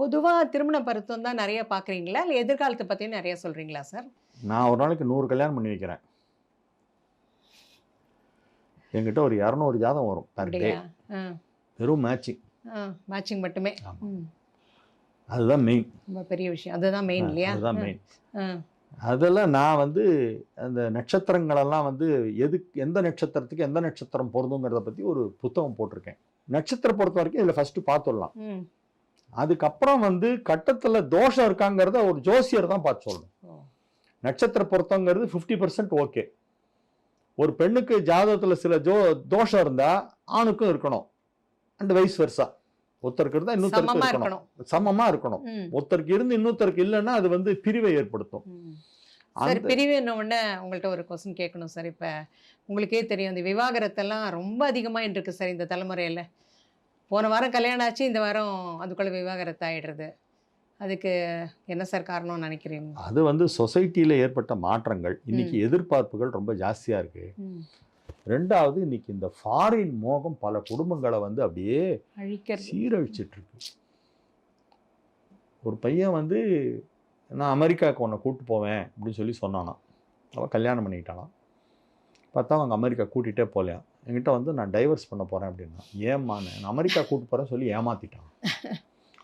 பொதுவா திருமண பருத்தம் தான் நெறைய பார்க்குறீங்களா? இல்ல எதிர்காலத்த பத்தியும் நெறைய சொல்றீங்களா சார்? நான் ஒரு நாளைக்கு 100 கல்யாணம் பண்ணி வைக்கிறேன். என்கிட்ட ஒரு 200 ஜாதகம் வரும் பெர் டே. அப்படியா? ஆ, வெறும் மேட்சிங். ஆ. மேட்சிங் மட்டுமே. ஆமா. ம். அதுதான் மெயின். ரொம்ப பெரிய விஷயம். அதுதான் மெயின் இல்லையா? அதுதான் ம். மெயின். ஆ. அதெல்லாம் நான் வந்து அந்த நட்சத்திரங்களெல்லாம் வந்து எந்த நட்சத்திரத்துக்கு எந்த நட்சத்திரம் பொருந்துங்கிறத பத்தி ஒரு புத்தகம் போட்டிருக்கேன். நட்சத்திரம் பொறுத்த வரைக்கும் இதுல ஃபர்ஸ்ட் பார்த்துடலாம். ம். அதுக்கப்புறம் வந்து கட்டத்துல தோஷம் இருக்காங்கிறத ஒரு ஜோசியர் தான் பார்த்து சொல்லணும். ஓ. நட்சத்திர பொருத்தங்கிறது 50% ஓகே. ஒரு பெண்ணுக்கு ஜாதகத்துல சில தோஷம் இருந்தா ஆணுக்கும் இருக்கணும். And vice Versa. ஒருத்தருக்கு இருந்தா இன்னொருத்தருக்கு சமமா இருக்கணும். இருக்கணும். சமமா இருக்கணும். ம். ஒருத்தருக்கு இருந்து இன்னொருத்தருக்கு இல்லைன்னா அது வந்து பிரிவை ஏற்படுத்தும். ம். சார் அந்த பிரிவுன்ன உடனே உங்கள்ட்ட ஒரு கொஸ்டின் கேட்கணும் சார். இப்ப உங்களுக்கே தெரியும் இந்த விவாகரத்தெல்லாம் ரொம்ப அதிகமாயிட்டு இருக்கு சார் இந்த தலைமுறையில. போன வாரம் கல்யாணம் ஆச்சு, இந்த வாரம் அதுக்குள்ள விவாகரத்து ஆயிடுறது. அதுக்கு என்ன சார் காரணம்னு நினைக்கிறீங்க? அது வந்து சொசைட்டில ஏற்பட்ட மாற்றங்கள். இன்னைக்கு எதிர்பார்ப்புகள் ரொம்ப ஜாஸ்தியா இருக்கு. ம். ரெண்டாவது இன்னைக்கு இந்த ஃபாரின் மோகம் பல குடும்பங்களை வந்து அப்படியே அழிக்கிறது. சீரழிச்சிட்டு இருக்கு. ஒரு பையன் வந்து நான் அமெரிக்காவுக்கு உன்னை கூட்டு போவேன் அப்படின்னு சொல்லி சொன்னானாம். அவன் கல்யாணம் பண்ணிக்கிட்டானாம். பார்த்தா அவங்க அமெரிக்கா கூட்டிகிட்டே போகலையாம். என்கிட்ட வந்து நான் டைவர்ஸ் பண்ண போகிறேன் அப்படின்னா. ஏம்மான்னு நான் அமெரிக்கா கூட்டு போகிறேன்னு சொல்லி ஏமாத்திட்டான்.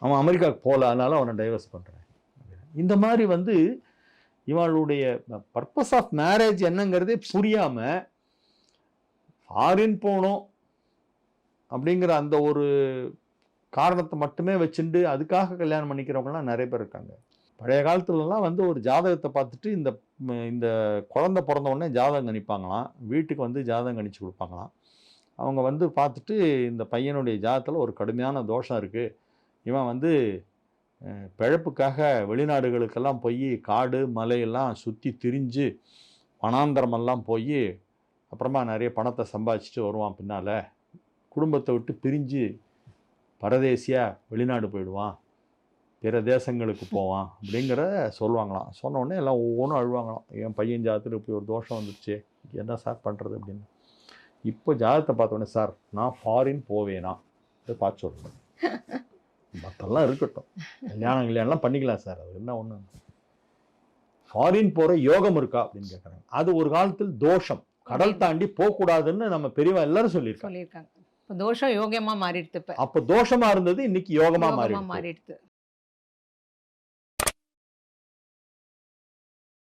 அவன் அமெரிக்காவுக்கு போகல, அதனால அவனை டைவர்ஸ் பண்ணுறேன். இந்த மாதிரி வந்து இவளுடைய பர்பஸ் ஆஃப் மேரேஜ் என்னங்கிறதே புரியாமல் ஃபாரின் போகணும் அப்படிங்கிற அந்த ஒரு காரணத்தை மட்டுமே வச்சுட்டு அதுக்காக கல்யாணம் பண்ணிக்கிறவங்கலாம் நிறைய பேர் இருக்காங்க. பழைய காலத்துலலாம் வந்து ஒரு ஜாதகத்தை பார்த்துட்டு இந்த குழந்தை பிறந்த உடனே ஜாதகம் கணிப்பாங்களாம். வீட்டுக்கு வந்து ஜாதகம் கணிச்சு கொடுப்பாங்களாம். அவங்க வந்து பார்த்துட்டு இந்த பையனுடைய ஜாதகத்தில் ஒரு கடுமையான தோஷம் இருக்குது, இவன் வந்து பிழைப்புக்காக வெளிநாடுகளுக்கெல்லாம் போய் காடு மலையெல்லாம் சுற்றி திரிஞ்சு வனாந்தரமெல்லாம் போய் அப்புறமா நிறைய பணத்தை சம்பாதிச்சுட்டு வருவான். பின்னால் குடும்பத்தை விட்டு பிரிஞ்சு பரதேசியாக வெளிநாடு போயிடுவான், பிற தேசங்களுக்கு போவான் அப்படிங்கிற சொல்லுவாங்களாம். சொன்ன உடனே எல்லாம் ஒவ்வொன்றும் அழுவாங்களாம். என் பையன் ஜாதகத்தில் இப்படி ஒரு தோஷம் வந்துருச்சு, என்ன சார் பண்ணுறது அப்படின்னு. இப்போ ஜாதகத்தை பார்த்தோன்னே சார் நான் ஃபாரின் போவேனா அதை பார்த்து சொல்கிறேன். மற்றெல்லாம் இருக்கட்டும், கல்யாணம்லாம் பண்ணிக்கலாம் சார், அது என்ன ஒன்று, ஃபாரின் போகிற யோகம் இருக்கா அப்படின்னு கேட்குறாங்க. அது ஒரு காலத்தில் தோஷம், கடல் தாண்டி போகக்கூடாதுன்னு நம்ம பெரியவா எல்லாரும் சொல்லியிருக்காங்க. இப்போ தோஷம் யோகமா மாறிடுது. அப்போ தோஷமா இருந்தது இன்னைக்கு யோகமா மாறிடுது.